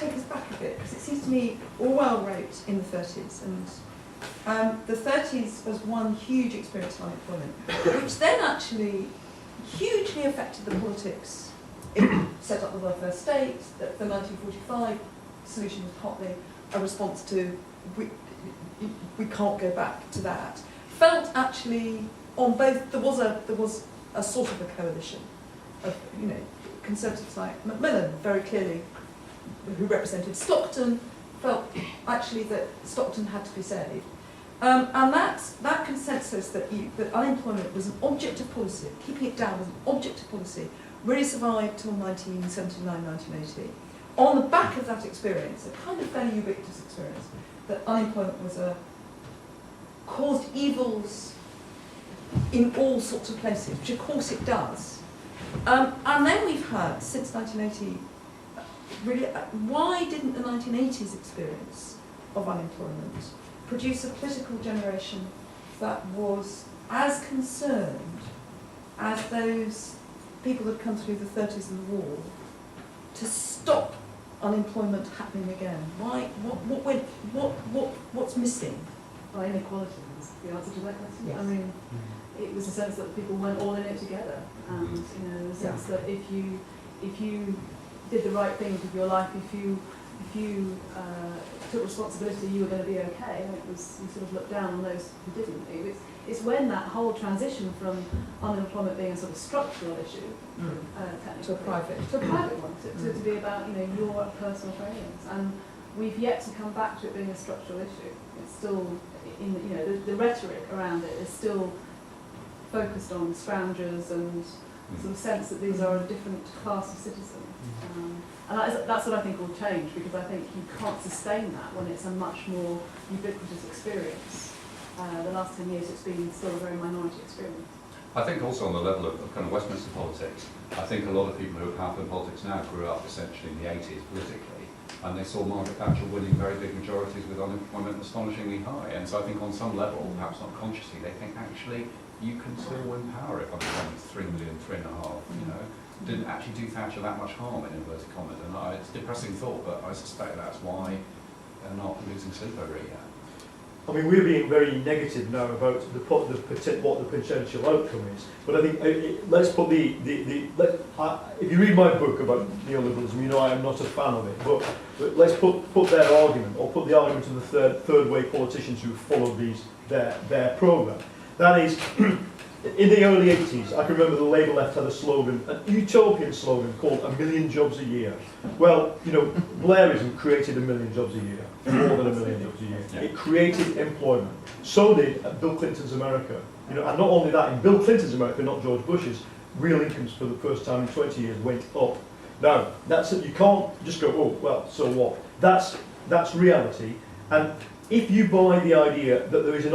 take us back a bit, because it seems to me Orwell wrote in the 30s, and the 30s was one huge experience of unemployment, which then actually hugely affected the politics. It set up the welfare state. The 1945 solution was partly a response to we can't go back to that. Felt actually on both there was a sort of a coalition of conservatives like Macmillan, very clearly, who represented Stockton, felt actually that Stockton had to be saved. And that consensus that unemployment was an object of policy, keeping it down was an object of policy, really survived till 1979, 1980. On the back of that experience, a kind of fairly ubiquitous experience, that unemployment was caused evils in all sorts of places, which of course it does. And then we've had, since 1980, really, why didn't the 1980s experience of unemployment produce a political generation that was as concerned as those people that come through the 30s and the war to stop unemployment happening again? Why? What's missing? Well, inequality was the answer to that question. Yes. I mean, it was a sense that people weren't all in it together, and the sense that if you did the right things with your life, if you took responsibility, you were going to be okay. And you sort of looked down on those who didn't. It's when that whole transition from unemployment being a sort of structural issue, to a private one, to be about your personal failings, and we've yet to come back to it being a structural issue. It's still the rhetoric around it is still focused on scroungers and sort of sense that these are a different class of citizen. And that's what I think will change, because I think you can't sustain that when it's a much more ubiquitous experience. The last 10 years it's been still a very minority experience. I think also on the level of kind of Westminster politics, I think a lot of people who are powerful in politics now grew up essentially in the 80s politically, and they saw Margaret Thatcher winning very big majorities with unemployment astonishingly high. And so I think on some level, perhaps not consciously, they think actually you can still win power if unemployment's 3 million, 3.5, Didn't actually do Thatcher that much harm, in inverted commas. And it's a depressing thought, but I suspect that's why they're not losing sleep over it yet. I mean, we're being very negative now about what the potential outcome is. But I think let's put if you read my book about neoliberalism, I am not a fan of it. But let's put their argument, or put the argument of the third way politicians who followed their programme. That is, in the early 80s, I can remember the Labour left had a slogan, a utopian slogan called "1 million jobs a year." Well, Blairism created 1 million jobs a year, more than 1 million jobs a year. Yeah. It created employment. So did Bill Clinton's America. And not only that, in Bill Clinton's America, not George Bush's, real incomes for the first time in 20 years went up. Now, that's it. You can't just go, oh, well, so what? That's reality. And if you buy the idea that there is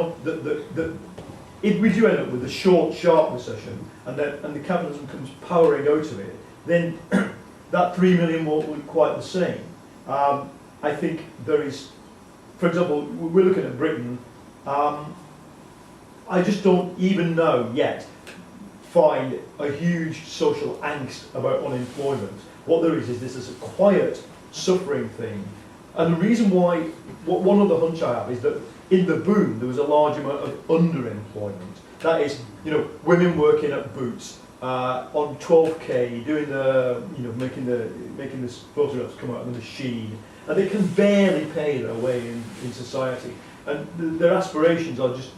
if we do end up with a short, sharp recession, and the capitalism comes powering out of it, then that 3 million won't look quite the same. I think there is, for example, we're looking at Britain. I just don't even now yet find a huge social angst about unemployment. What there is this is a quiet, suffering thing. And the reason why, one other hunch I have is that in the boom there was a large amount of underemployment. That is, women working at Boots on 12k, doing making the photographs come out of the machine, and they can barely pay their way in society. And their aspirations are just,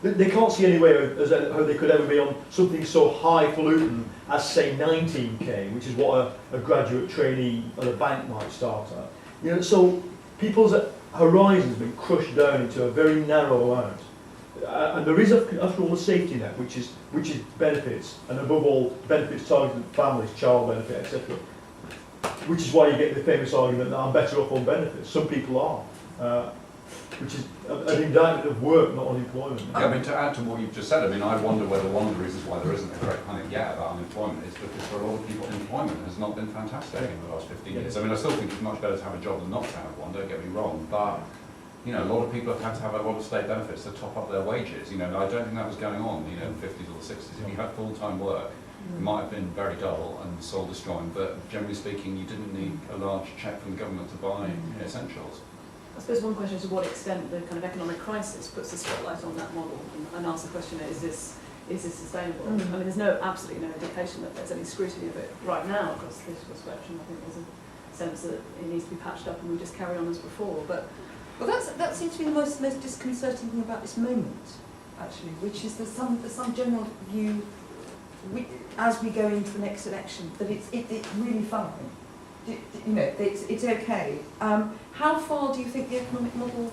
they can't see any way as how they could ever be on something so highfalutin as, say, 19k, which is what a graduate trainee at a bank might start at. So people's horizon has been crushed down into a very narrow amount. And there is, after all, a safety net, which is benefits, and above all, benefits targeted at families, child benefit, etc. Which is why you get the famous argument that I'm better off on benefits. Some people are, which is an indictment of work, not unemployment. Yeah, I mean, to add to what you've just said, I wonder whether one of the reasons why there isn't a great panic yet about unemployment is because for a lot of people, employment has not been fantastic in the last 15 years. I still think it's much better to have a job than not to have one, don't get me wrong, but a lot of people have had to have a lot of state benefits to top up their wages. I don't think that was going on, in the 50s or the 60s. If you had full-time work, It might have been very dull and soul destroying, but generally speaking, you didn't need a large cheque from the government to buy essentials. I suppose one question is to what extent the kind of economic crisis puts a spotlight on that model, and asks the question, is this sustainable? I mean, there's absolutely no indication that there's any scrutiny of it right now across the political spectrum. I think there's a sense that it needs to be patched up and we just carry on as before. But Well, that seems to be the most disconcerting thing about this moment, actually, which is there's some general view as we go into the next election that it's really fine. You know, it's okay. How far do you think the economic model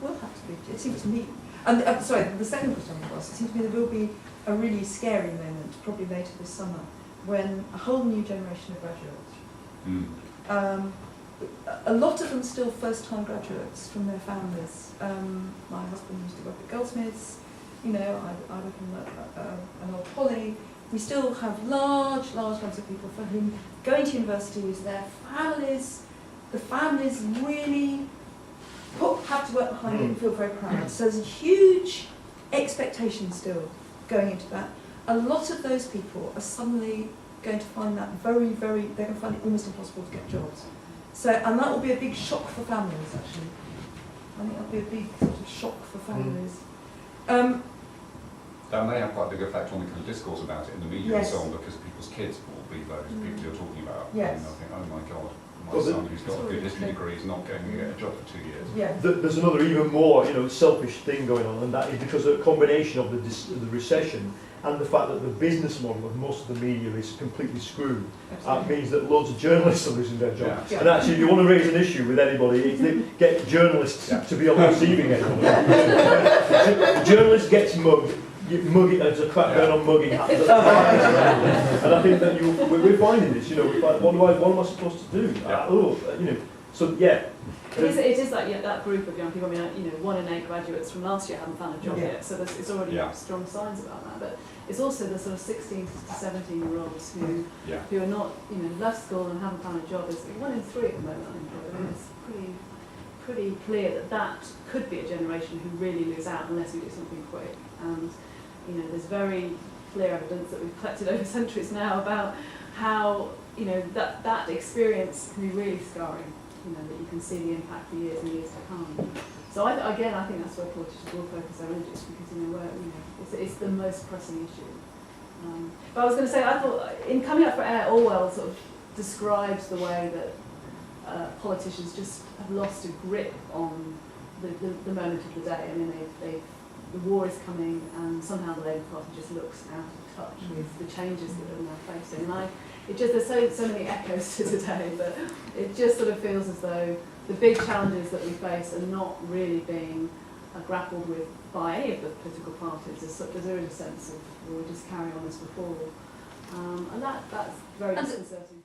will have to be? It seems to me. And sorry, the second question I was, it seems to me there will be a really scary moment, probably later this summer, when a whole new generation of graduates. A lot of them still first-time graduates from their families. My husband used to work at Goldsmiths. You know, I work in an old poly. We still have large numbers of people for whom going to university is their families. The families really have to work behind it and feel very proud. So there's a huge expectation still going into that. A lot of those people are suddenly going to find that they're going to find it almost impossible to get jobs. So, and that will be a big shock for families, actually. I think that'll be a big sort of shock for families. That may have quite a big effect on the kind of discourse about it in the media Yes. and so on, because people's kids will be those people you're talking about. Yes. And they'll think, oh my God, my Well, son who's got a good Sorry. history degree is not going to get a job for 2 years. Yeah. There's another even more, selfish thing going on, and that is because of a combination of the recession and the fact that the business model of most of the media is completely screwed. That means that loads of journalists are losing their jobs. Yeah. And actually, if you want to raise an issue with anybody, get journalists to be on the receiving end of it. Journalist gets mugged. You mug it, there's a crackdown on mugging happens at the time. And I think that we're finding this. What am I supposed to do? So yeah. it is that group of young people. I mean, 1 in 8 graduates from last year haven't found a job yet, so it's already strong signs about that. But it's also the sort of 16 to 17-year-olds who are not, left school and haven't found a job. Is 1 in 3 at the moment. I mean, it's pretty clear that could be a generation who really lose out unless we do something quick. And there's very clear evidence that we've collected over centuries now about how that experience can be really scarring. That you can see the impact for years and years to come. So I think that's where politicians will focus their energies, because it's the most pressing issue. But I was going to say, I thought in Coming Up for Air, Orwell sort of describes the way that politicians just have lost a grip on the moment of the day. I mean, the war is coming, and somehow the Labour Party just looks out of touch with the changes that are now facing. And there's so many echoes to today, but it just sort of feels as though the big challenges that we face are not really being grappled with by any of the political parties. There is a sense of we'll just carry on as before, and that's very disconcerting.